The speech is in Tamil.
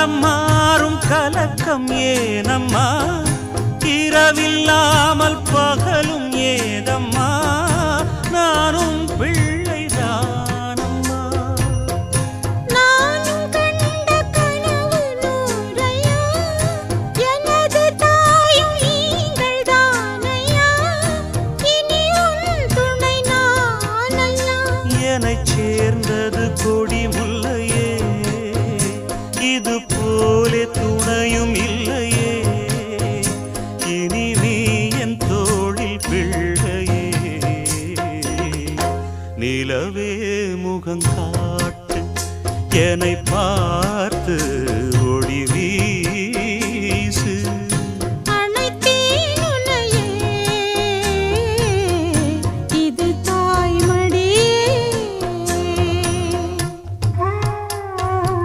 காலம் மாறும் கலக்கம் ஏனம்மா இரவில்லாமல் பகலும் ஏதம்மா நானும் பிள்ளைதானம்மா நானும் கண்ட கனவு நூறையா எனது தாயும் நீங்கள் தானையா இனி உன் துணை நானல்லா என்னைச் சேர்ந்தது கொடி முல்லையே இது போலே துணையும் இல்லையே இனி நீ என் தோளில் பிள்ளையே நிலவே முகங்காட்டு என்னை பார்த்து